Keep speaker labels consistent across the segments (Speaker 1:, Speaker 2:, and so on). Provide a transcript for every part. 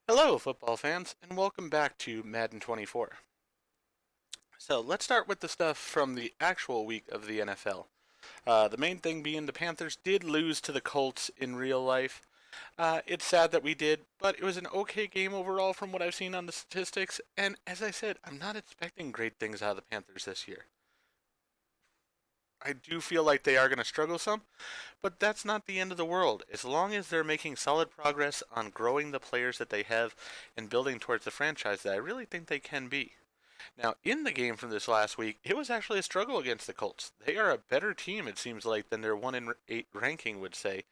Speaker 1: Hello, football fans, and welcome back to Madden 24. So let's start with the stuff from the actual week of the NFL. The main thing being the Panthers did lose to the Colts in real life. It's sad that we did, but it was an okay game overall from what I've seen on the statistics. And as I said, I'm not expecting great things out of the Panthers this year. I do feel like they are going to struggle some, but that's not the end of the world. As long as they're making solid progress on growing the players that they have and building towards the franchise that I really think they can be. Now, in the game from this last week, it was actually a struggle against the Colts. They are a better team, it seems like, than their 1 in 8 ranking would say.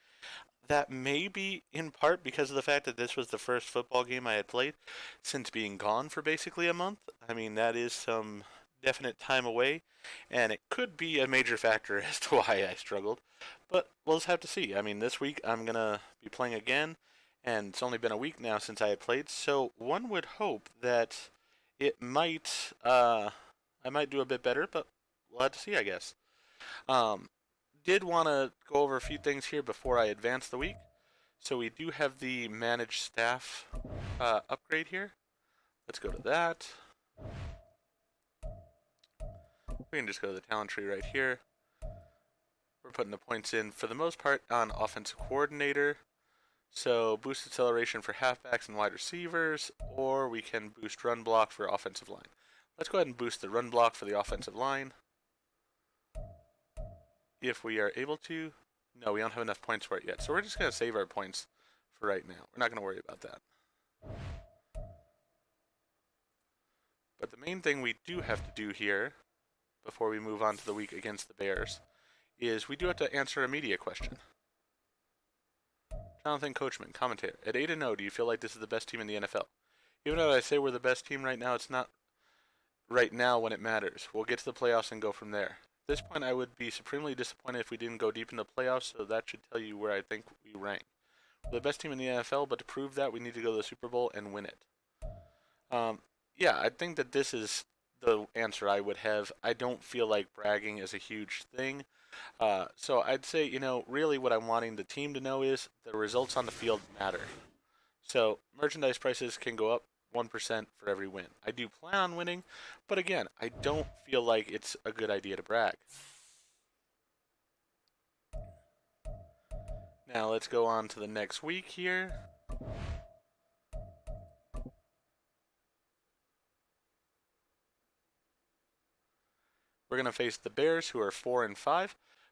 Speaker 1: That may be in part because of the fact that this was the first football game I had played since being gone for basically a month. I mean, that is some definite time away, and it could be a major factor as to why I struggled. But we'll just have to see. I mean, this week I'm going to be playing again, and it's only been a week now since I had played, so one would hope that it might, I might do a bit better, but we'll have to see, I guess. Um, did want to go over a few things here before I advance the week. So we do have the managed staff upgrade here. Let's go to that. We can just go to the talent tree right here. We're putting the points in for the most part on offensive coordinator. So boost acceleration for halfbacks and wide receivers, or we can boost run block for offensive line. Let's go ahead and boost the run block for the offensive line. If we are able to. No, we don't have enough points for it yet. So we're just going to save our points for right now. We're not going to worry about that. But the main thing we do have to do here, before we move on to the week against the Bears, is we do have to answer a media question. Jonathan Coachman, commentator. At 8-0, do you feel like this is the best team in the NFL? Even though I say we're the best team right now, it's not right now when it matters. We'll get to the playoffs and go from there. At this point, I would be supremely disappointed if we didn't go deep in the playoffs, so that should tell you where I think we rank. We're the best team in the NFL, but to prove that, we need to go to the Super Bowl and win it. Yeah, I think that this is the answer I would have. I don't feel like bragging is a huge thing. So I'd say, really what I'm wanting the team to know is the results on the field matter. So merchandise prices can go up 1% for every win. I do plan on winning, but again, I don't feel like it's a good idea to brag. Now let's go on to the next week here. We're going to face the Bears, who are 4-5.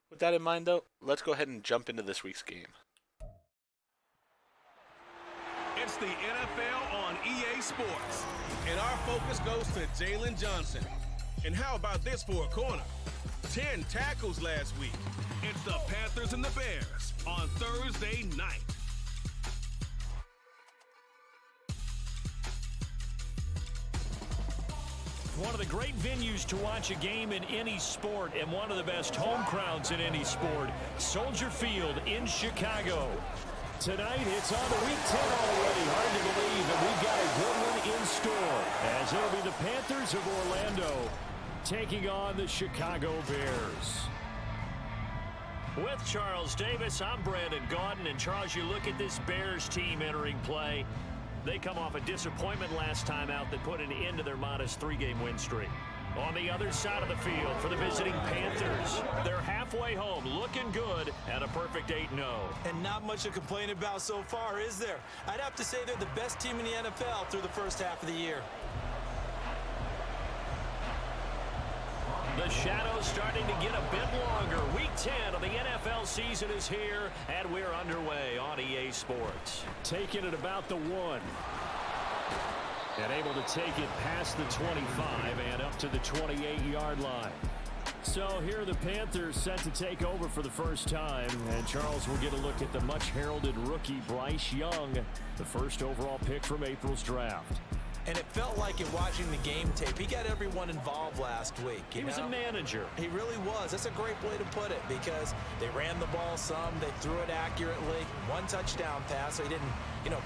Speaker 1: With that in mind, though, let's go ahead and jump into this week's game.
Speaker 2: It's the NFL on EA Sports, and our focus goes to Jalen Johnson. And how about this for a corner? 10 tackles last week. It's the Panthers and the Bears on Thursday night.
Speaker 3: One of the great venues to watch a game in any sport, and one of the best home crowds in any sport, Soldier Field in Chicago. Tonight, it's on to week 10 already. Hard to believe that we've got a good one in store, as it'll be the Panthers of Orlando taking on the Chicago Bears. With Charles Davis, I'm Brandon Gaudin. And Charles, you look at this Bears team entering play. They come off a disappointment last time out that put an end to their modest 3-game win streak. On the other side of the field for the visiting Panthers, they're halfway home, looking good at a perfect 8-0.
Speaker 4: And not much to complain about so far, is there? I'd have to say they're the best team in the NFL through the first half of the year.
Speaker 3: The shadow's starting to get a bit longer. Week 10 of the NFL season is here, and we're underway on EA Sports. Taking it about the 1. And able to take it past the 25 and up to the 28-yard line. So here are the Panthers set to take over for the first time. And Charles will get a look at the much-heralded rookie Bryce Young, the first overall pick from April's draft.
Speaker 4: And it felt like in watching the game tape, he got everyone involved last week.
Speaker 3: He was a manager.
Speaker 4: He really was. That's a great way to put it, because they ran the ball some, they threw it accurately. 1 touchdown pass, so he didn't,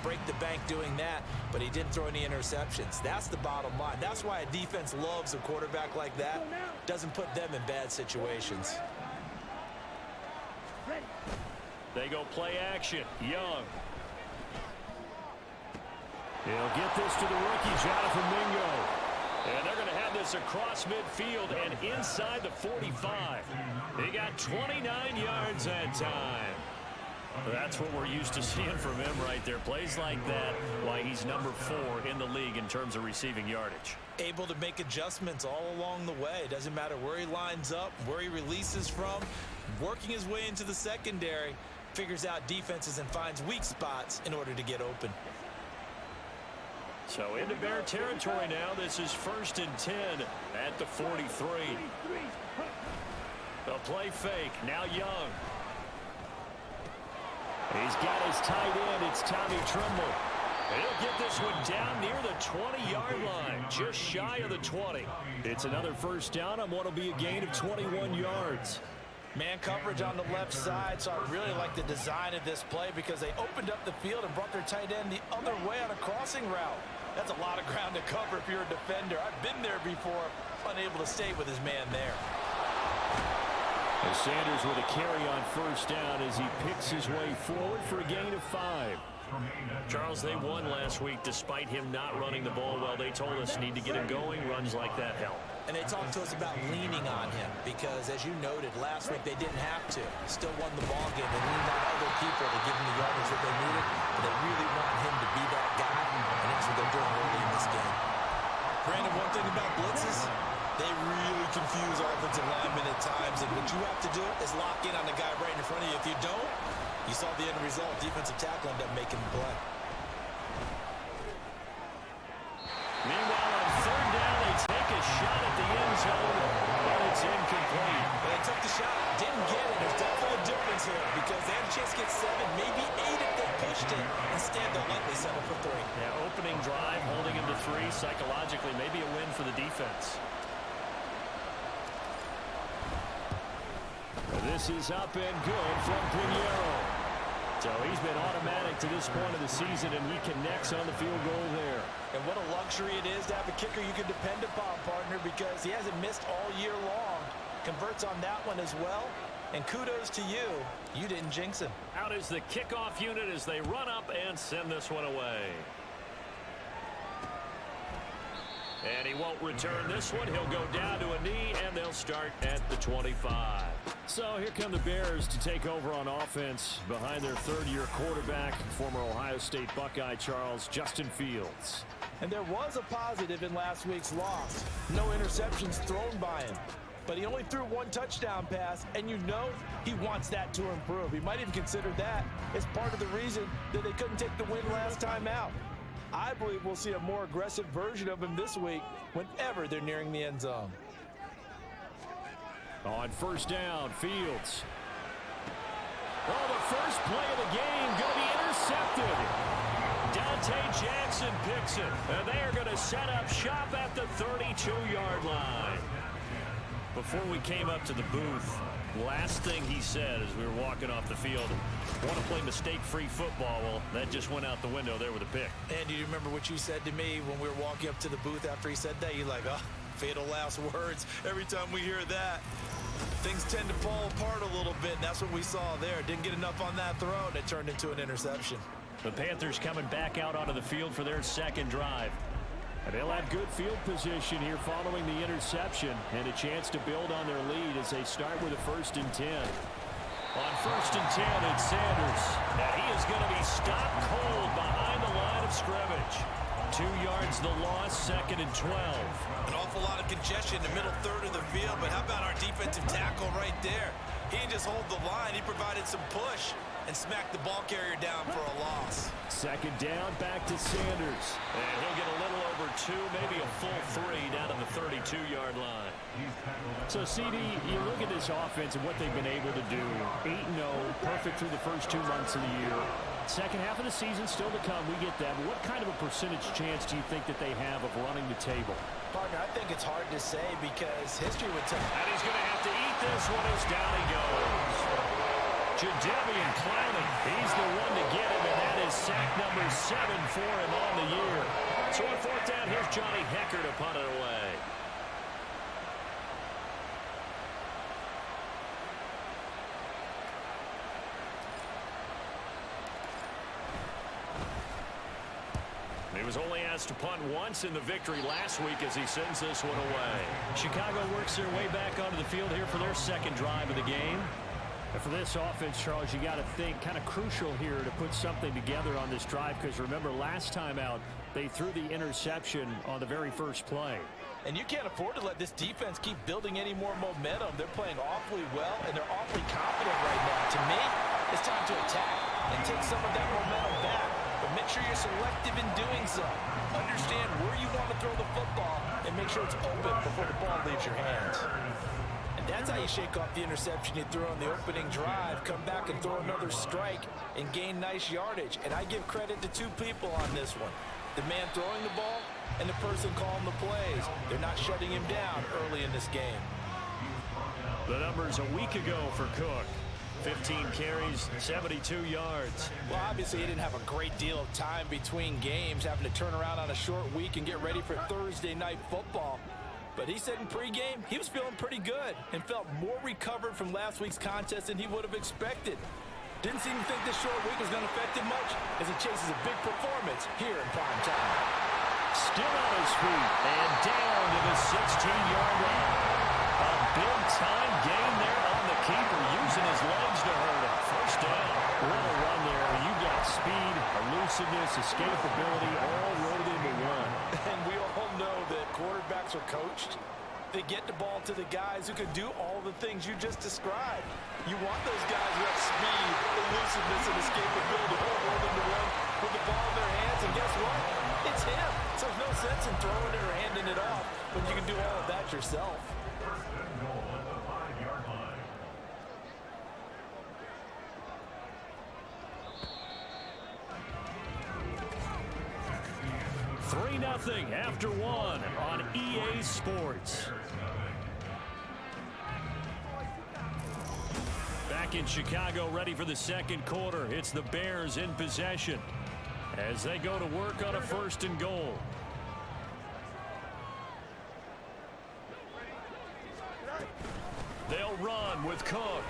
Speaker 4: break the bank doing that, but he didn't throw any interceptions. That's the bottom line. That's why a defense loves a quarterback like that. Doesn't put them in bad situations.
Speaker 3: They go play action. Young. He'll get this to the rookie, Jonathan Mingo. And they're going to have this across midfield and inside the 45. He got 29 yards that time. That's what we're used to seeing from him right there. Plays like that, why he's number 4 in the league in terms of receiving yardage.
Speaker 4: Able to make adjustments all along the way. Doesn't matter where he lines up, where he releases from. Working his way into the secondary. Figures out defenses and finds weak spots in order to get open.
Speaker 3: So into Bear territory now. This is 1st and 10 at the 43. A play fake. Now Young. He's got his tight end. It's Tommy Tremble. He'll get this one down near the 20-yard line. Just shy of the 20. It's another first down on what will be a gain of 21 yards.
Speaker 4: Man coverage on the left side, so I really like the design of this play because they opened up the field and brought their tight end the other way on a crossing route. That's a lot of ground to cover if you're a defender. I've been there before, unable to stay with his man there.
Speaker 3: And Sanders with a carry on first down as he picks his way forward for a gain of 5. Charles, they won last week despite him not running the ball well. They told us need to get him going. Runs like that help.
Speaker 4: And they talked to us about leaning on him because, as you noted, last week they didn't have to. Still won the ball game. They leaned on other people to give them the yardage that they needed. But they really want him to be that guy, and that's what they're doing early in this game. Brandon, one thing about blitzes, they really confuse offensive linemen at times, and what you have to do is lock in on the guy right in front of you. If you don't, you saw the end result. Defensive tackle ended up making the play.
Speaker 3: Meanwhile, on 3rd down, they take a shot at the end zone, but it's incomplete.
Speaker 4: They took the shot, didn't get it. There's definitely a difference here because they had a chance to get 7, maybe 8 if they pushed it. Instead, they'll likely settle for 3.
Speaker 3: Yeah, opening drive, holding him to 3, psychologically, maybe a win for the defense. This is up and good from Pinheiro. So he's been automatic to this point of the season, and he connects on the field goal there.
Speaker 4: And what a luxury it is to have a kicker you can depend upon, partner, because he hasn't missed all year long. Converts on that one as well. And kudos to you. You didn't jinx him.
Speaker 3: Out is the kickoff unit as they run up and send this one away. And he won't return this one. He'll go down to a knee, and they'll start at the 25. So here come the Bears to take over on offense behind their 3rd-year quarterback, former Ohio State Buckeye Charles, Justin Fields.
Speaker 4: And there was a positive in last week's loss. No interceptions thrown by him. But he only threw 1 touchdown pass, and you know he wants that to improve. He might even consider that as part of the reason that they couldn't take the win last time out. I believe we'll see a more aggressive version of him this week whenever they're nearing the end zone.
Speaker 3: On 1st down, Fields. Oh, the first play of the game going to be intercepted. Dante Jackson picks it. And they are going to set up shop at the 32-yard line. Before we came up to the booth, last thing he said as we were walking off the field, want to play mistake-free football. Well, that just went out the window there with a pick.
Speaker 4: And do you remember what you said to me when we were walking up to the booth after he said that? You're like, oh, fatal last words. Every time we hear that, things tend to fall apart a little bit, and that's what we saw there. Didn't get enough on that throw, and it turned into an interception.
Speaker 3: The Panthers coming back out onto the field for their 2nd drive. And they'll have good field position here following the interception and a chance to build on their lead as they start with a 1st and 10. On 1st and 10, it's Sanders. And he is going to be stopped cold behind the line of scrimmage. 2 yards the loss, 2nd and 12.
Speaker 4: An awful lot of congestion in the middle 3rd of the field, but how about our defensive tackle right there? He didn't just hold the line, he provided some push and smacked the ball carrier down for a loss.
Speaker 3: 2nd down, back to Sanders. And he'll get a little over 2, maybe a full 3 down to the 32-yard line. So, CD, you look at this offense and what they've been able to do. 8-0, perfect through the first 2 months of the year. Second half of the season still to come, we get that. But what kind of a percentage chance do you think that they have of running the table?
Speaker 4: Partner, I think it's hard to say because history would tell.
Speaker 3: And he's going to have to eat this one as down he goes. Jadeveon Clowney, he's the one to get him, and that is sack number 7 for him on the year. So on 4th down, here's Johnny Hecker to punt it away. He was only asked to punt once in the victory last week as he sends this one away. Chicago works their way back onto the field here for their second drive of the game.
Speaker 5: And for this offense, Charles, you got to think kind of crucial here to put something together on this drive, because remember last time out they threw the interception on the very first play.
Speaker 4: And you can't afford to let this defense keep building any more momentum. They're playing awfully well, and they're awfully confident right now. To me, it's time to attack and take some of that momentum back. But make sure you're selective in doing so. Understand where you want to throw the football and make sure it's open before the ball leaves your hands. And that's how you shake off the interception you threw on the opening drive, come back and throw another strike and gain nice yardage. And I give credit to two people on this one. The man throwing the ball and the person calling the plays. They're not shutting him down early in this game.
Speaker 3: The numbers a week ago for Cook. 15 carries, 72 yards.
Speaker 4: Well, obviously, he didn't have a great deal of time between games, having to turn around on a short week and get ready for Thursday night football. But he said in pregame he was feeling pretty good and felt more recovered from last week's contest than he would have expected. Didn't seem to think this short week was going to affect him much as he chases a big performance here in prime time.
Speaker 3: Still on his feet and down to the 16-yard line. A big-time gain there on the keeper, using his legs to hurt him. First down.
Speaker 5: What a run there. You got speed, elusiveness, escapability, all rolled into one.
Speaker 4: And we all know that quarterbacks are coached. They get the ball to the guys who can do all the things you just described. You want those guys who have speed, elusiveness, and escapability all rolled into one with the ball in their hands. And guess what? It's him. So there's no sense in throwing it or handing it off when you can do all of that yourself.
Speaker 3: Nothing after one on EA Sports. Back in Chicago, ready for the second quarter. It's the Bears in possession as they go to work on a 1st and goal. They'll run with Cook.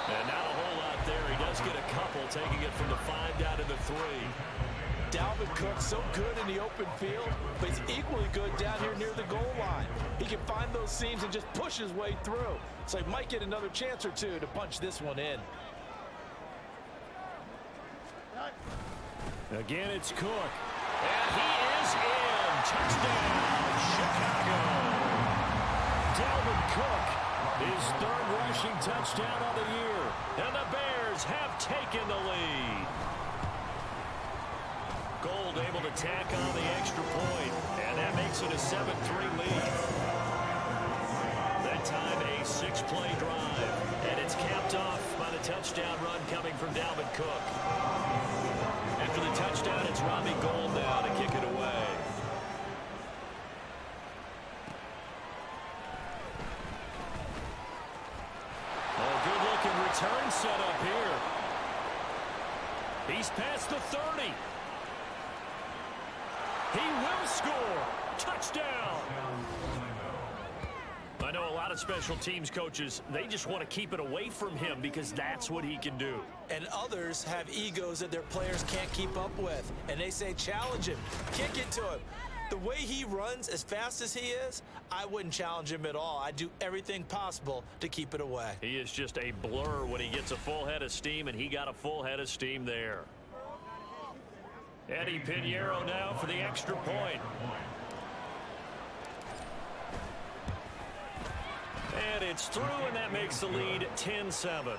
Speaker 3: And not a whole lot there. He does get a couple, taking it from the 5 down to the 3.
Speaker 4: Dalvin Cook so good in the open field, but he's equally good down here near the goal line. He can find those seams and just push his way through. So he might get another chance or two to punch this one in.
Speaker 3: Again, it's Cook. And he is in. Touchdown, Chicago. Dalvin Cook, his 3rd rushing touchdown of the year. And the Bears have taken the lead. Gold able to tack on the extra point, and that makes it a 7-3 lead. That time a 6-play drive, and it's capped off by the touchdown run coming from Dalvin Cook. After the touchdown, it's Robbie Gould now to kick it away. Oh, good-looking return set up here. He's past the 30. He will score. Touchdown. I know a lot of special teams coaches, they just want to keep it away from him because that's what he can do.
Speaker 4: And others have egos that their players can't keep up with. And they say, challenge him. Kick it to him. The way he runs as fast as he is, I wouldn't challenge him at all. I'd do everything possible to keep it away.
Speaker 3: He is just a blur when he gets a full head of steam, and he got a full head of steam there. Eddie Pinheiro now for the extra point. And it's through, and that makes the lead 10-7.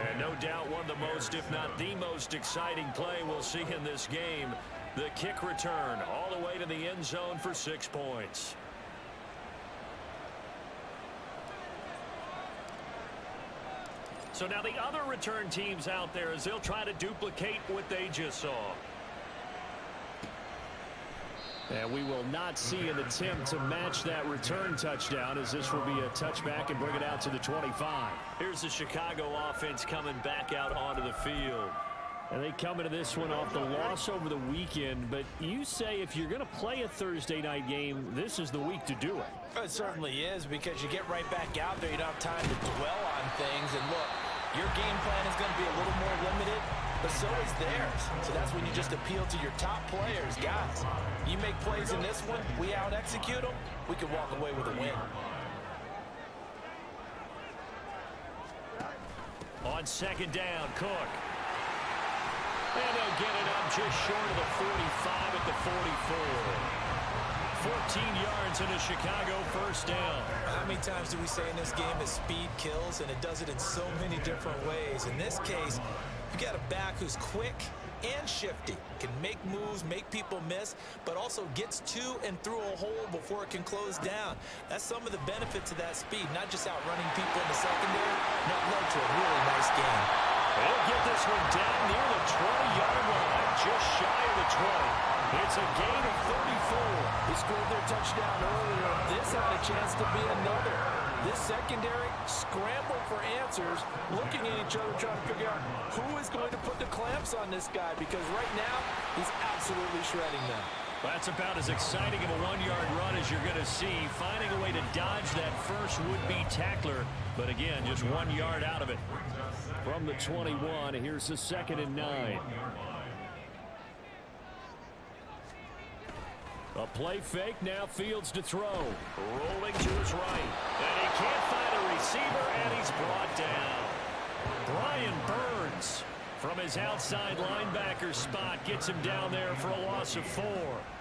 Speaker 3: And no doubt one of the most, if not the most exciting play we'll see in this game. The kick return all the way to the end zone for 6 points. So now the other return teams out there as they'll try to duplicate what they just saw.
Speaker 5: And we will not see an attempt to match that return touchdown, as this will be a touchback and bring it out to the 25.
Speaker 3: Here's the Chicago offense coming back out onto the field.
Speaker 5: And they come into this one off the loss over the weekend, but you say if you're going to play a Thursday night game, this is the week to do it.
Speaker 4: It certainly is, because you get right back out there. You don't have time to dwell on things. And look, your game plan is going to be a little more limited. but so is theirs. So that's when you just appeal to your top players. Guys, you make plays in this one, we out-execute them, we can walk away with a win.
Speaker 3: On second down, Cook. And they'll get it up just short of the 45 at the 44. 14 yards and a Chicago first down.
Speaker 4: How many times do we say in this game that speed kills, and it does it in so many different ways? In this case, you got a back who's quick and shifty, can make moves, make people miss, but also gets to and through a hole before it can close down. That's some of the benefits of that speed, not just outrunning people in the secondary, that led to a really nice game.
Speaker 3: They'll get this one down near the 20-yard line, just shy of the 20. It's a gain of 34.
Speaker 4: They scored their touchdown earlier. This had a chance to be another. This secondary scrambled for answers, looking at each other, trying to figure out who is going to put the clamps on this guy, because right now, he's absolutely shredding them.
Speaker 3: That's about as exciting of a one-yard run as you're going to see, finding a way to dodge that first would-be tackler, but again, just 1 yard out of it.
Speaker 5: From the 21, here's a 2nd and 9. A play fake, now Fields to throw.
Speaker 3: Rolling to his right. And he can't find a receiver, and he's brought down. Brian Burns, from his outside linebacker spot, gets him down there for a loss of 4.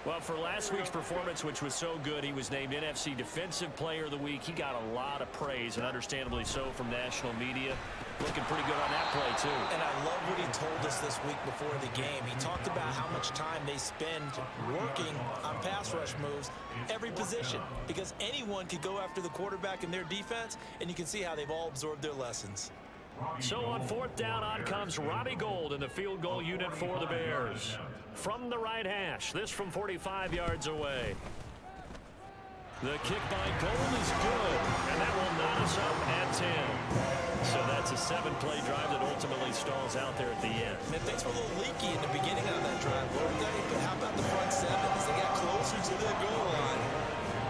Speaker 3: Well, for last week's performance, which was so good, he was named NFC Defensive Player of the Week. He got a lot of praise, and understandably so, from national media. Looking pretty good on that play, too.
Speaker 4: And I love what he told us this week before the game. He talked about how much time they spend working on pass rush moves, every position, because anyone could go after the quarterback in their defense, and you can see how they've all absorbed their lessons.
Speaker 3: So on 4th down, on comes Robbie Gould in the field goal unit for the Bears. From the right hash, this from 45 yards away. The kick by Gould is good, and that will knot us up at 10. So that's a 7-play drive that ultimately stalls out there at the end.
Speaker 4: And things were a little leaky in the beginning of that drive, weren't they? But how about the front 7 as they got closer to the goal line?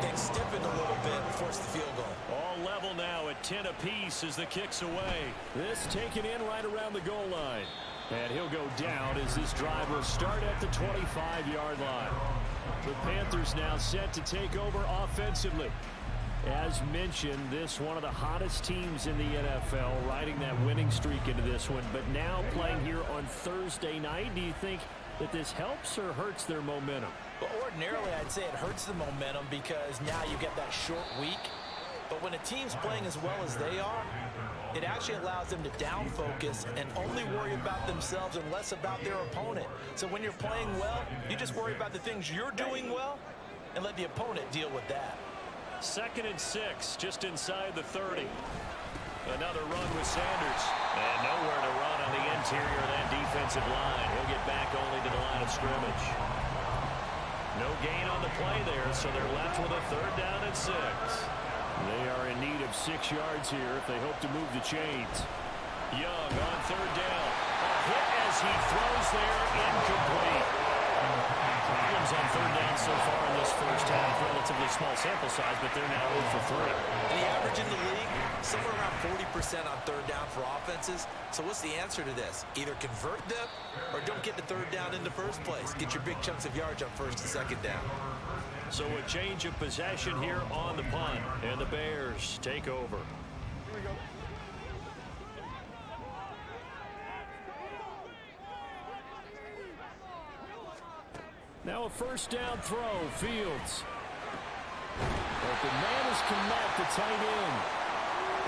Speaker 4: Things stiffened a little bit and forced the field goal.
Speaker 3: All level now at 10 apiece as the kick's away.
Speaker 5: This taken in right around the goal line. And he'll go down as this drive will start at the 25-yard line. The Panthers now set to take over offensively. As mentioned, this one of the hottest teams in the NFL, riding that winning streak into this one, but now playing here on Thursday night. Do you think that this helps or hurts their momentum?
Speaker 4: Well, ordinarily, I'd say it hurts the momentum because now you get that short week. But when a team's playing as well as they are, it actually allows them to down focus and only worry about themselves and less about their opponent. So when you're playing well, you just worry about the things you're doing well and let the opponent deal with that.
Speaker 3: 2nd and 6, just inside the 30. Another run with Sanders. And nowhere to run on the interior of that defensive line. He'll get back only to the line of scrimmage. No gain on the play there, so they're left with a 3rd down and 6.
Speaker 5: They are in need of 6 yards here if they hope to move the chains.
Speaker 3: Young on 3rd down. A hit as he throws there, incomplete. Problems on 3rd down so far in this first half. Relatively small sample size, but they're now 0 for 3.
Speaker 4: The average in the league, somewhere around 40% on 3rd down for offenses. So what's the answer to this? Either convert them or don't get the 3rd down in the first place. Get your big chunks of yards on 1st and 2nd down.
Speaker 3: So a change of possession here on the punt, and the Bears take over.
Speaker 6: Here we go.
Speaker 5: Now a 1st down throw, Fields. But the man is connect, the tight end.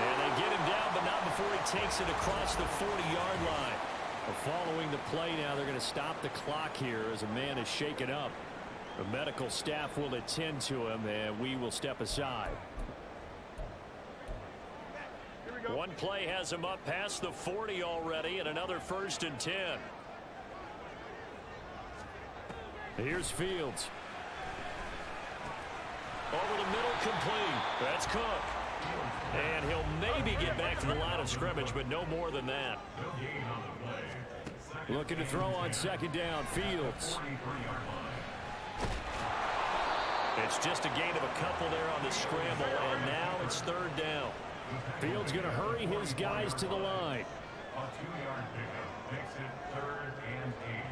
Speaker 3: And they get him down, but not before he takes it across the 40-yard line.
Speaker 5: Following the play now, they're going to stop the clock here as a man is shaken up. The medical staff will attend to him, and we will step aside.
Speaker 3: One play has him up past the 40 already, and another 1st and 10.
Speaker 5: Here's Fields.
Speaker 3: Over the middle, complete. That's Cook. And he'll maybe get back to the line of scrimmage, but no more than that.
Speaker 5: Looking to throw on 2nd down, Fields.
Speaker 3: It's just a gain of a couple there on the scramble, and now it's 3rd down.
Speaker 5: Fields going to hurry his guys to the line.
Speaker 6: A 2-yard pickup makes it 3rd and 8.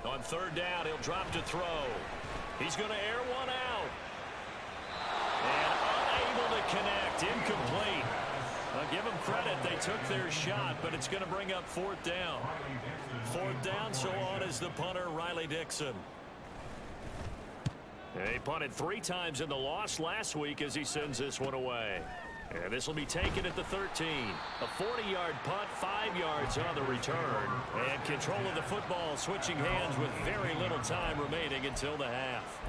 Speaker 3: On 3rd down, he'll drop to throw. He's going to air one out. And unable to connect. Incomplete. I'll give them credit. They took their shot, but it's going to bring up 4th down. 4th down, so on is the punter, Riley Dixon. He punted 3 times in the loss last week as he sends this one away. And this will be taken at the 13. A 40-yard punt, 5 yards on the return. And control of the football switching hands with very little time remaining until the half.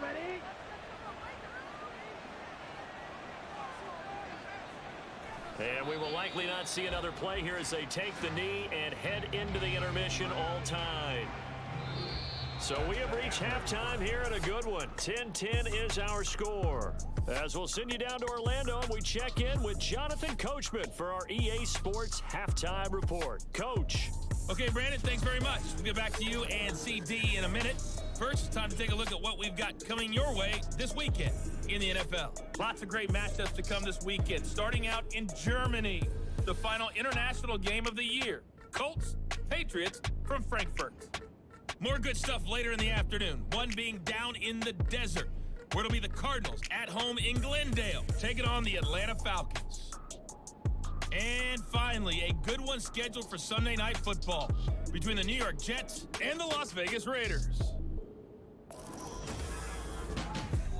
Speaker 7: Ready?
Speaker 3: And we will likely not see another play here as they take the knee and head into the intermission all tied. So we have reached halftime here at a good one. 10-10 is our score. As we'll send you down to Orlando, and we check in with Jonathan Coachman for our EA Sports Halftime Report. Coach.
Speaker 8: Okay, Brandon, thanks very much. We'll get back to you and CD in a minute. First, it's time to take a look at what we've got coming your way this weekend in the NFL. Lots of great matchups to come this weekend. Starting out in Germany, the final international game of the year. Colts, Patriots from Frankfurt. More good stuff later in the afternoon. One being down in the desert, where it'll be the Cardinals at home in Glendale, taking on the Atlanta Falcons. And finally, a good one scheduled for Sunday Night Football between the New York Jets and the Las Vegas Raiders.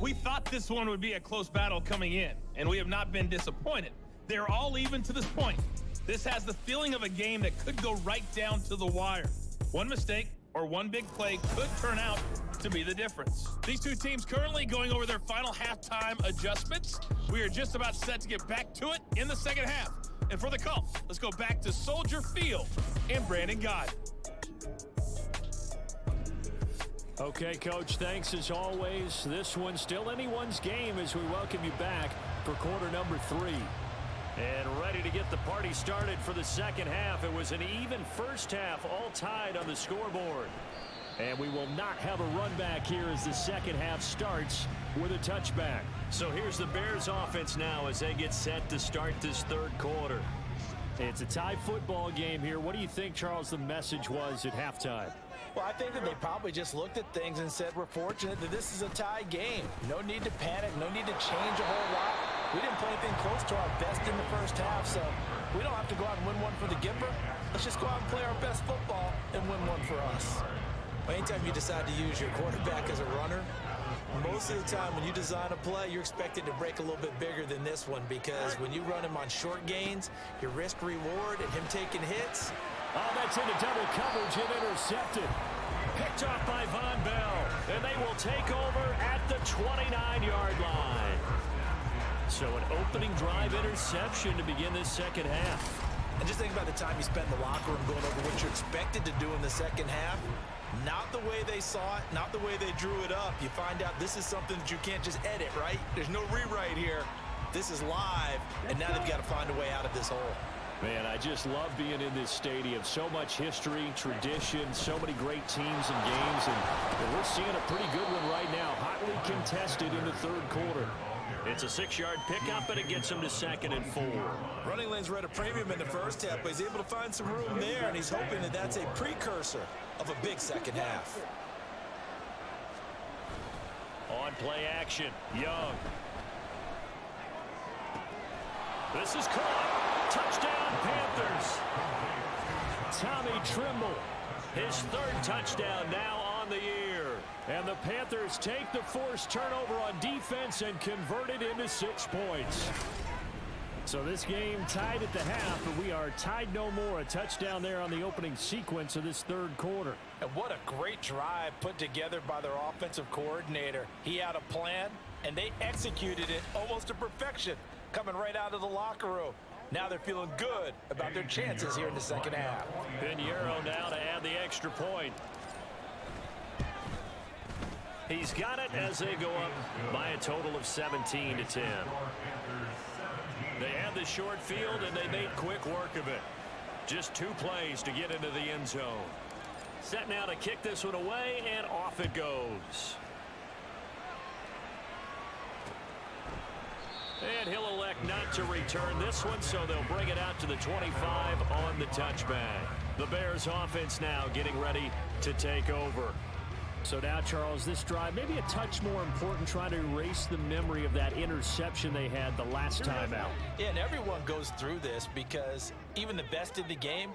Speaker 8: We thought this one would be a close battle coming in, and we have not been disappointed. They're all even to this point. This has the feeling of a game that could go right down to the wire. One mistake or one big play could turn out to be the difference. These two teams currently going over their final halftime adjustments. We are just about set to get back to it in the second half. And for the call, let's go back to Soldier Field and Brandon Guy.
Speaker 3: Okay, Coach, thanks as always. This one's still anyone's game as we welcome you back for quarter number 3. And ready to get the party started for the second half. It was an even first half, all tied on the scoreboard. And we will not have a run back here as the second half starts with a touchback. So here's the Bears offense now as they get set to start this third quarter. It's a tie football game here. What do you think, Charles, the message was at halftime?
Speaker 4: Well, I think that they probably just looked at things and said, we're fortunate that this is a tie game. No need to panic, no need to change a whole lot. We didn't play anything close to our best in the first half, so we don't have to go out and win one for the Gipper. Let's just go out and play our best football and win one for us.
Speaker 9: Anytime you decide to use your quarterback as a runner, most of the time when you design a play, you're expected to break a little bit bigger than this one, because when you run him on short gains, your risk reward and him taking hits.
Speaker 3: Oh, that's into double coverage and intercepted. Picked off by Von Bell, and they will take over at the 29-yard line. So an opening drive interception to begin this second half.
Speaker 4: And just think about the time you spent in the locker room going over what you expected to do in the second half. Not the way they saw it, not the way they drew it up. You find out this is something that you can't just edit, right? There's no rewrite here. This is live, and now they've got to find a way out of this hole.
Speaker 3: Man, I just love being in this stadium. So much history, tradition, so many great teams and games, and we're seeing a pretty good one right now. Hotly contested in the third quarter. It's a 6-yard pickup, and it gets him to 2nd and 4.
Speaker 4: Running lanes were at a premium in the first half, but he's able to find some room there, and he's hoping that that's a precursor of a big second half.
Speaker 3: On play action, Young. This is caught. Touchdown, Panthers. Tommy Trimble, his 3rd touchdown now on the year. And the Panthers take the forced turnover on defense and convert it into 6 points. So this game tied at the half, but we are tied no more. A touchdown there on the opening sequence of this third quarter.
Speaker 4: And what a great drive put together by their offensive coordinator. He had a plan, and they executed it almost to perfection, coming right out of the locker room. Now they're feeling good about their chances here in the second half.
Speaker 3: Pinheiro now to add the extra point. He's got it as they go up by a total of 17-10. They had the short field, and they made quick work of it. Just 2 plays to get into the end zone. Set now to kick this one away, and off it goes. And he'll elect not to return this one, so they'll bring it out to the 25 on the touchback. The Bears offense now getting ready to take over.
Speaker 5: So now, Charles, this drive maybe a touch more important, trying to erase the memory of that interception they had the last time out.
Speaker 9: Yeah, and everyone goes through this because even the best in the game,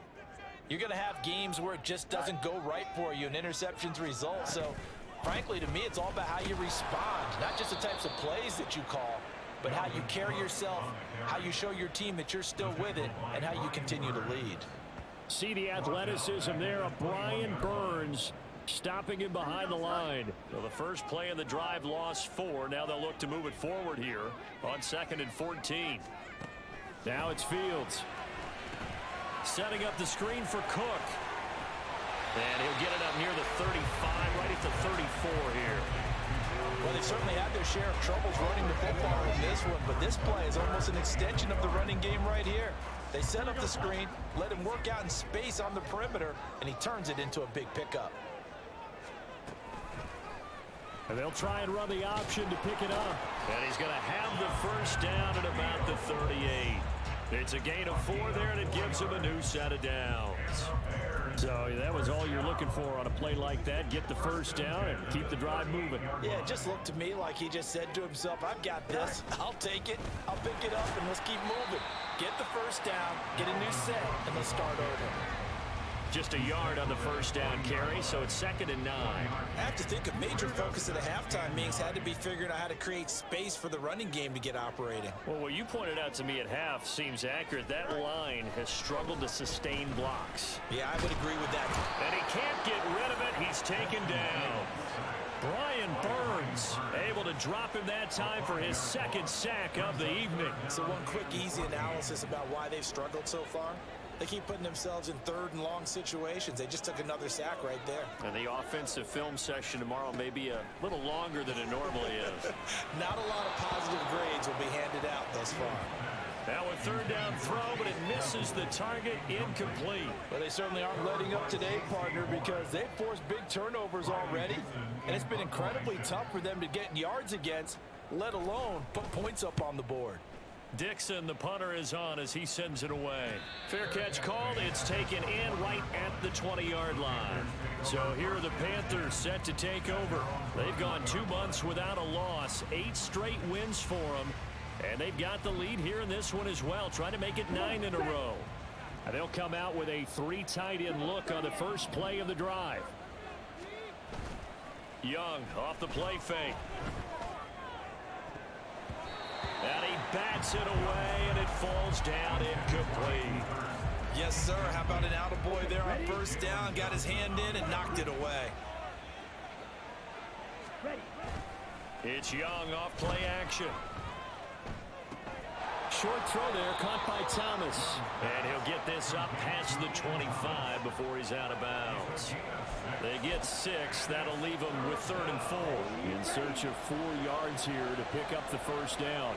Speaker 9: you're going to have games where it just doesn't go right for you and interceptions result. So, frankly, to me, it's all about how you respond, not just the types of plays that you call, but how you carry yourself, how you show your team that you're still with it, and how you continue to lead.
Speaker 5: See the athleticism there of Brian Burns, stopping him behind the line.
Speaker 3: Well, the first play of the drive lost 4. Now they'll look to move it forward here on 2nd and 14.
Speaker 5: Now it's Fields.
Speaker 3: Setting up the screen for Cook. And he'll get it up near the 35, right at the 34 here.
Speaker 9: Well, they've certainly had their share of troubles running the football in this one, but this play is almost an extension of the running game right here. They set up the screen, let him work out in space on the perimeter, and he turns it into a big pickup.
Speaker 5: And they'll try and run the option to pick it up.
Speaker 3: And he's going to have the first down at about the 38. It's a gain of 4 there, and it gives him a new set of downs.
Speaker 5: So that was all you're looking for on a play like that. Get the first down and keep the drive moving.
Speaker 9: Yeah, it just looked to me like he just said to himself, I've got this. I'll take it. I'll pick it up, and let's keep moving. Get the first down, get a new set, and let's start over.
Speaker 3: Just a yard on the first down carry, so it's 2nd and 9.
Speaker 9: I have to think a major focus of the halftime meetings had to be figuring out how to create space for the running game to get operating.
Speaker 3: Well, what you pointed out to me at half seems accurate. That line has struggled to sustain blocks.
Speaker 9: Yeah, I would agree with that.
Speaker 3: And he can't get rid of it. He's taken down. Brian Burns able to drop him that time for his 2nd sack of the evening.
Speaker 9: So one quick, easy analysis about why they've struggled so far. They keep putting themselves in 3rd and long situations. They just took another sack right there.
Speaker 3: And the offensive film session tomorrow may be a little longer than it normally is.
Speaker 9: Not a lot of positive grades will be handed out thus far.
Speaker 3: Now a 3rd down throw, but it misses the target, incomplete.
Speaker 9: Well, they certainly aren't letting up today, partner, because they've forced big turnovers already. And it's been incredibly tough for them to get yards against, let alone put points up on the board.
Speaker 3: Dixon, the punter, is on as he sends it away. Fair catch called. It's taken in right at the 20-yard line. So here are the Panthers set to take over. They've gone 2 months without a loss, 8 straight wins for them. And they've got the lead here in this one as well, trying to make it 9 in a row.
Speaker 5: And they'll come out with a 3 tight end look on the first play of the drive.
Speaker 3: Young off the play fake. And he bats it away, and it falls down incomplete.
Speaker 9: Yes, sir. How about an attaboy there on first down? Got his hand in and knocked it away.
Speaker 3: It's Young off play action.
Speaker 5: Short throw there, caught by Thomas.
Speaker 3: And he'll get this up past the 25 before he's out of bounds. They get 6. That'll leave them with 3rd and 4.
Speaker 5: In search of 4 yards here to pick up the first down.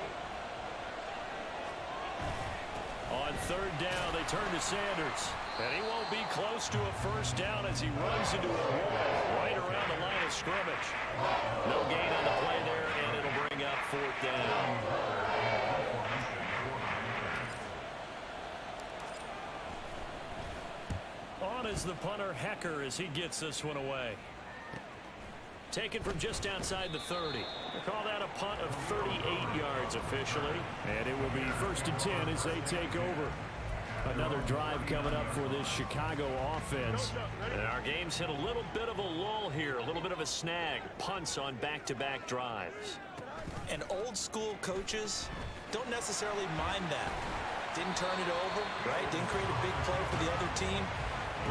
Speaker 3: On 3rd down, they turn to Sanders. And he won't be close to a first down as he runs into a wall right around the line of scrimmage. No gain on the play there, and it'll bring up 4th down. On is the punter, Hecker, as he gets this one away. Taken from just outside the 30. We'll call that a punt of 38 yards officially.
Speaker 5: And it will be 1st and 10 as they take over. Another drive coming up for this Chicago offense.
Speaker 3: And our game's hit a little bit of a lull here, a little bit of a snag. Punts on back-to-back drives.
Speaker 9: And old school coaches don't necessarily mind that. Didn't turn it over, right? Didn't create a big play for the other team.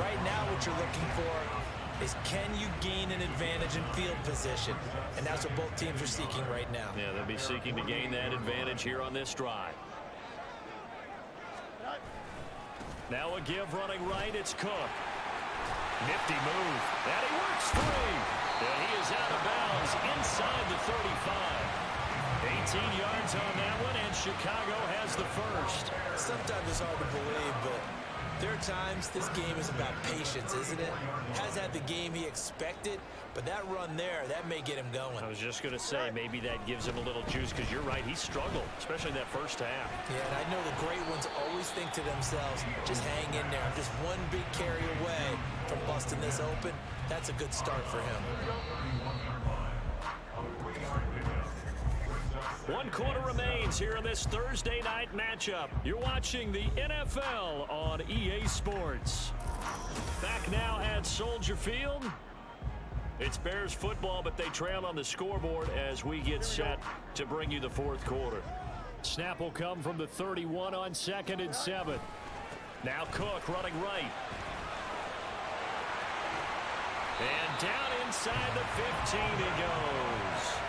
Speaker 9: Right now what you're looking for is, can you gain an advantage in field position? And that's what both teams are seeking right now.
Speaker 3: Yeah, they'll be seeking to gain that advantage here on this drive. Now a give running right, it's Cook. Nifty move. And he works free. And he is out of bounds inside the 35. 18 yards on that one, and Chicago has the first.
Speaker 9: Sometimes it's hard to believe, but There are times this game is about patience, isn't it? Hasn't had the game he expected, but that run there, that may get him going.
Speaker 3: I was just going to say, maybe that gives him a little juice, because you're right, he struggled, especially in that first half.
Speaker 9: Yeah, and I know the great ones always think to themselves, just hang in there. I'm just one big carry away from busting this open. That's a good start for him.
Speaker 3: 1 quarter remains here in this Thursday night matchup. You're watching the NFL on EA Sports. Back now at Soldier Field. It's Bears football, but they trail on the scoreboard as we get set to bring you the fourth quarter. Snap will come from the 31 on 2nd and 7. Now Cook running right. And down inside the 15 he goes.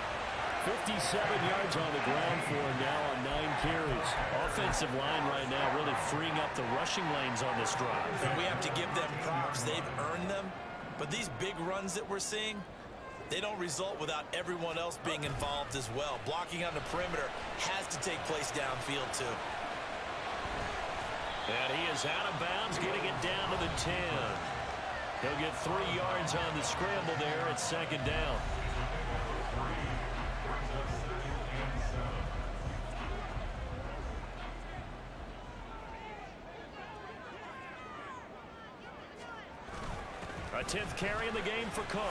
Speaker 3: 57 yards on the ground for him now on 9 carries. Offensive line right now really freeing up the rushing lanes on this drive.
Speaker 9: And we have to give them props. They've earned them. But these big runs that we're seeing, they don't result without everyone else being involved as well. Blocking on the perimeter has to take place downfield too.
Speaker 3: And he is out of bounds, getting it down to the 10. He'll get 3 yards on the scramble there at 2nd down. A 10th carry in the game for Cook.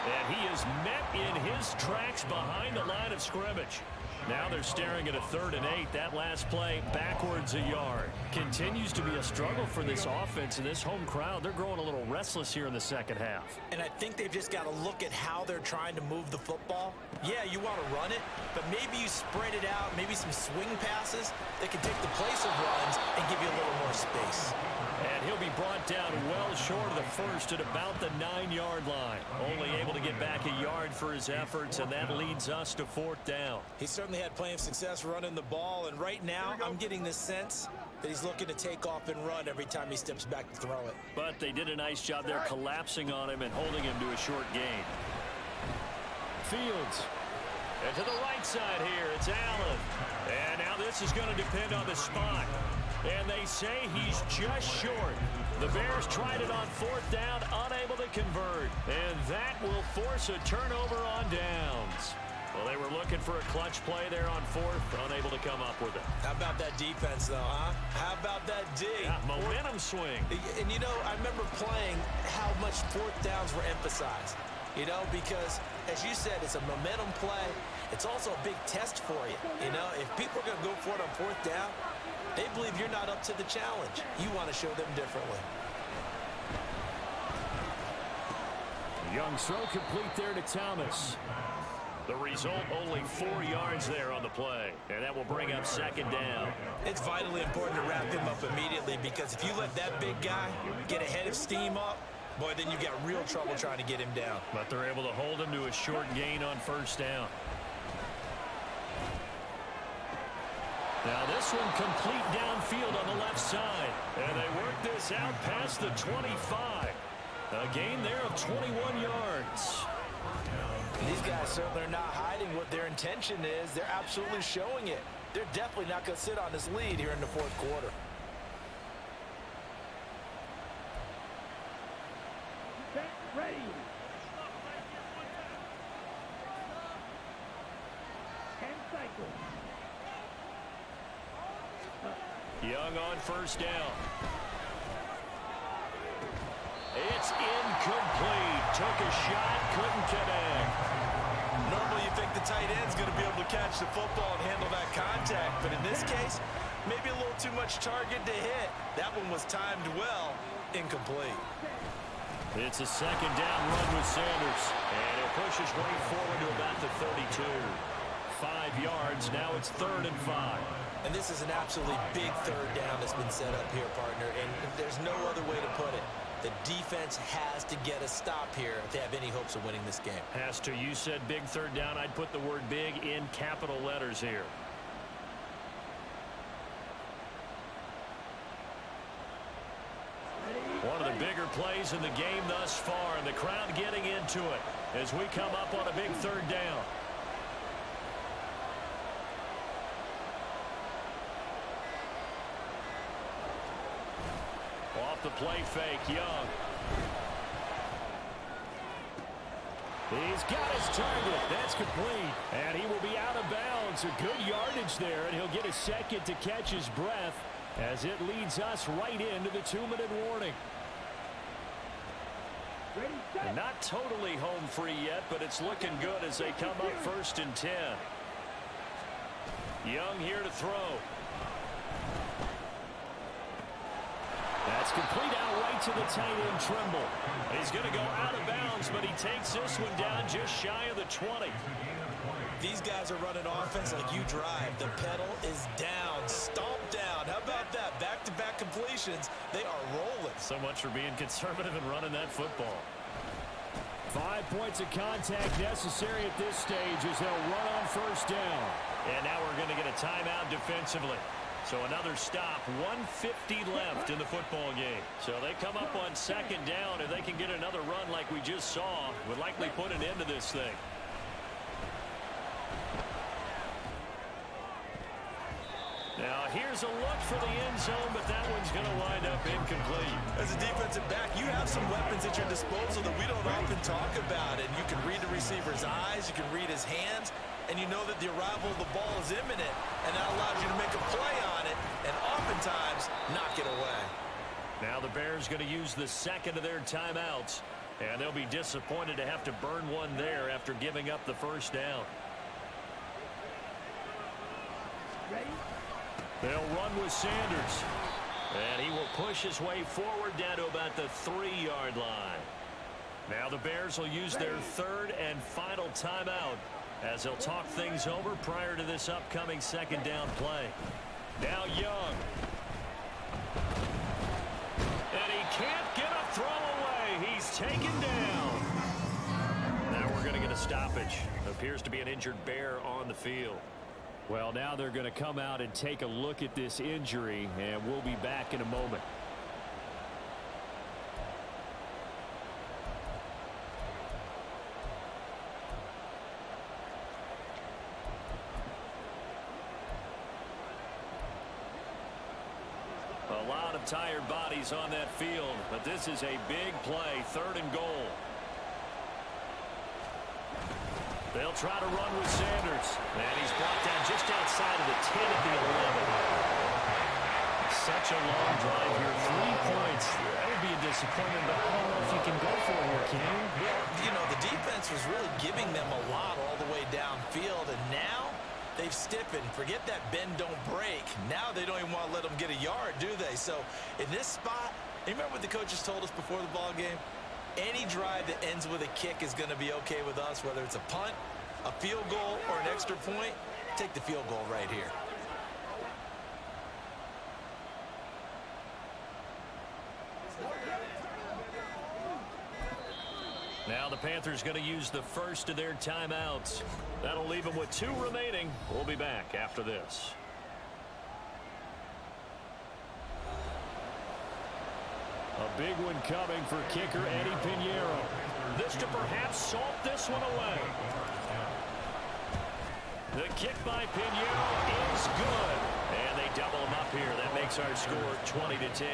Speaker 3: And he is met in his tracks behind the line of scrimmage. Now they're staring at a 3rd and 8. That last play backwards a yard. Continues to be a struggle for this offense and this home crowd. They're growing a little restless here in the second half.
Speaker 9: And I think they've just got to look at how they're trying to move the football. Yeah, you want to run it, but maybe you spread it out, maybe some swing passes that can take the place of runs and give you a little more space.
Speaker 3: And he'll be brought down well short of the first at about the 9-yard line. Only able to get back a yard for his efforts, and that leads us to 4th down.
Speaker 9: He certainly had plenty of success running the ball, and right now I'm getting this sense that he's looking to take off and run every time he steps back to throw it.
Speaker 3: But they did a nice job there collapsing on him and holding him to a short gain. Fields. And to the right side here, it's Allen. And now this is going to depend on the spot. And they say he's just short. The Bears tried it on 4th down, unable to convert. And that will force a turnover on downs. Well, they were looking for a clutch play there on 4th, unable to come up with it.
Speaker 9: How about that defense, though, huh? How about that D?
Speaker 3: Yeah, momentum swing.
Speaker 9: And, you know, I remember playing how much 4th downs were emphasized. You know, because, as you said, it's a momentum play. It's also a big test for you. You know, if people are going to go for it on 4th down, they believe you're not up to the challenge. You want to show them differently.
Speaker 3: Young throw complete there to Thomas. The result, only 4 yards there on the play. And that will bring up 2nd down.
Speaker 9: It's vitally important to wrap him up immediately, because if you let that big guy get ahead of steam up, boy, then you've got real trouble trying to get him down.
Speaker 3: But they're able to hold him to a short gain on 1st down. Now this one complete downfield on the left side. And they work this out past the 25. A gain there of 21 yards.
Speaker 9: These guys certainly are not hiding what their intention is. They're absolutely showing it. They're definitely not going to sit on this lead here in the 4th quarter.
Speaker 6: Ready.
Speaker 3: Young on 1st down. It's incomplete. Took a shot, couldn't connect.
Speaker 9: Normally you think the tight end's going to be able to catch the football and handle that contact, but in this case, maybe a little too much target to hit. That one was timed well. Incomplete.
Speaker 3: It's a 2nd down run with Sanders. And he'll push his way forward to about the 32. 5 yards. Now it's 3rd and 5.
Speaker 9: And this is an absolutely big 3rd down that's been set up here, partner. And there's no other way to put it. The defense has to get a stop here if they have any hopes of winning this game.
Speaker 3: Has to. You said big 3rd down. I'd put the word big in capital letters here. One of the bigger plays in the game thus far, and the crowd getting into it as we come up on a big 3rd down. the play fake. Young. He's got his target. That's complete. And he will be out of bounds. A good yardage there, and he'll get a second to catch his breath as it leads us right into the 2-minute warning. And not totally home free yet, but it's looking good as they come up 1st and 10. Young here to throw. That's complete out right to the tight end, Trimble. He's going to go out of bounds, but he takes this one down just shy of the 20.
Speaker 9: These guys are running offense like you drive. The pedal is down, stomp down. How about that? Back-to-back completions. They are rolling.
Speaker 3: So much for being conservative and running that football.
Speaker 5: 5 points of contact necessary at this stage as they'll run on 1st down.
Speaker 3: And now we're going to get a timeout defensively. So another stop, 1:50 left in the football game. So they come up on 2nd down. If they can get another run like we just saw, would likely put an end to this thing. Now here's a look for the end zone, but that one's going to wind up incomplete.
Speaker 9: As a defensive back, you have some weapons at your disposal that we don't often talk about. And you can read the receiver's eyes, you can read his hands, and you know that the arrival of the ball is imminent, and that allows you to make a play on it and oftentimes knock it away.
Speaker 3: Now the Bears going to use the 2nd of their timeouts, and they'll be disappointed to have to burn one there after giving up the 1st down. They'll run with Sanders, and he will push his way forward down to about the 3-yard line. Now the Bears will use their 3rd and final timeout as they'll talk things over prior to this upcoming 2nd down play. Now Young. And he can't get a throw away. He's taken down. Now we're going to get a stoppage. Appears to be an injured Bear on the field.
Speaker 5: Well, now they're going to come out and take a look at this injury, and we'll be back in a moment.
Speaker 3: A lot of tired bodies on that field, but this is a big play, 3rd and goal. They'll try to run with Sanders, and he's brought down just outside of the 10 at the 11. Such a long drive here, 3 points. That would be a disappointment, but I don't know if you can go for it here, King.
Speaker 9: Well, you know, the defense was really giving them a lot all the way downfield, and now they've stiffened. Forget that bend, don't break. Now they don't even want to let them get a yard, do they? So in this spot, you remember what the coaches told us before the ball game? Any drive that ends with a kick is going to be okay with us, whether it's a punt, a field goal, or an extra point. Take the field goal right here.
Speaker 3: Now the Panthers going to use the 1st of their timeouts. That'll leave them with 2 remaining. We'll be back after this.
Speaker 5: A big one coming for kicker Eddie Pinheiro.
Speaker 3: This to perhaps salt this one away. The kick by Pinheiro is good. And they double him up here. That makes our score 20-10.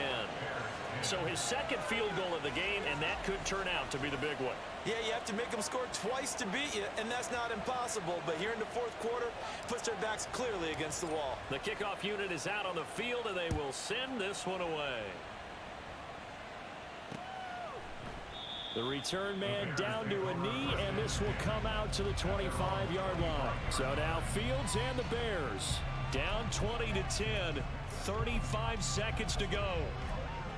Speaker 3: So his 2nd field goal of the game, and that could turn out to be the big one.
Speaker 9: Yeah, you have to make them score twice to beat you, and that's not impossible. But here in the 4th quarter, puts their backs clearly against the wall.
Speaker 3: The kickoff unit is out on the field, and they will send this one away.
Speaker 5: The return man down to a knee, and this will come out to the 25-yard line. So now Fields and the Bears
Speaker 3: down 20-10, 35 seconds to go.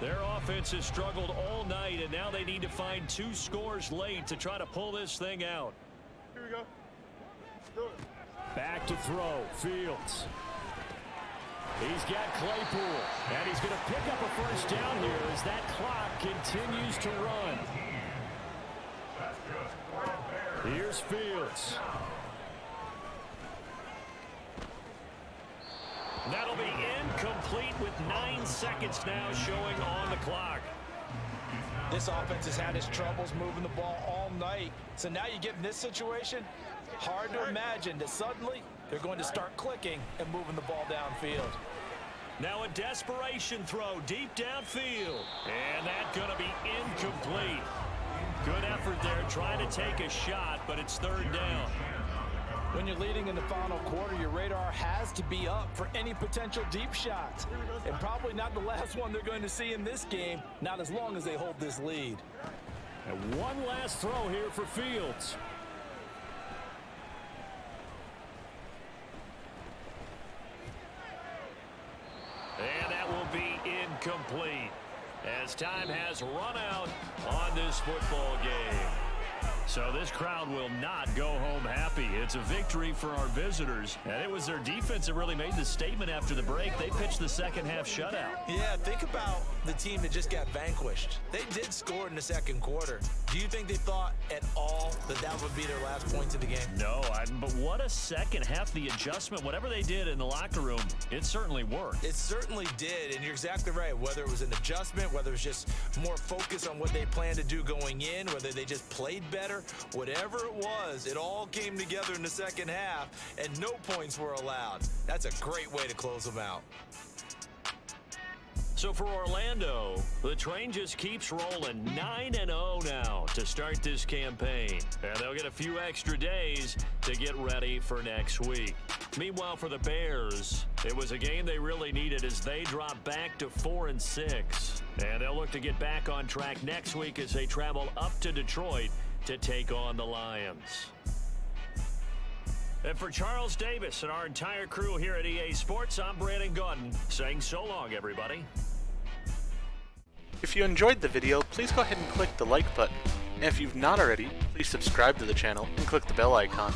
Speaker 3: Their offense has struggled all night, and now they need to find 2 scores late to try to pull this thing out.
Speaker 7: Here we go. Do it.
Speaker 5: Back to throw, Fields. He's got Claypool, and he's going to pick up a 1st down here as that clock continues to run. Here's Fields.
Speaker 3: That'll be incomplete with 9 seconds now showing on the clock.
Speaker 9: This offense has had its troubles moving the ball all night. So now you get in this situation, hard to imagine that suddenly they're going to start clicking and moving the ball downfield.
Speaker 3: Now a desperation throw deep downfield. And that's going to be incomplete. Good effort there trying to take a shot, but it's third down.
Speaker 9: When you're leading in the final quarter, your radar has to be up for any potential deep shots. And probably not the last one they're going to see in this game, not as long as they hold this lead.
Speaker 3: And one last throw here for Fields. And that will be incomplete as time has run out on this football game. So this crowd will not go home happy. It's a victory for our visitors. And it was their defense that really made the statement after the break. They pitched the second half shutout.
Speaker 9: Yeah, think about the team that just got vanquished. They did score in the second quarter. Do you think they thought at all that that would be their last points of the game?
Speaker 3: No, but what a second half. The adjustment, whatever they did in the locker room, it certainly worked.
Speaker 9: It certainly did, and you're exactly right. Whether it was an adjustment, whether it was just more focus on what they planned to do going in, whether they just played better, whatever it was, it all came together in the second half, and no points were allowed. That's a great way to close them out.
Speaker 3: So for Orlando, the train just keeps rolling 9-0 now to start this campaign. And they'll get a few extra days to get ready for next week. Meanwhile, for the Bears, it was a game they really needed as they drop back to 4-6. And they'll look to get back on track next week as they travel up to Detroit to take on the Lions. And for Charles Davis and our entire crew here at EA Sports, I'm Brandon Gordon saying so long, everybody.
Speaker 1: If you enjoyed the video, please go ahead and click the like button. And if you've not already, please subscribe to the channel and click the bell icon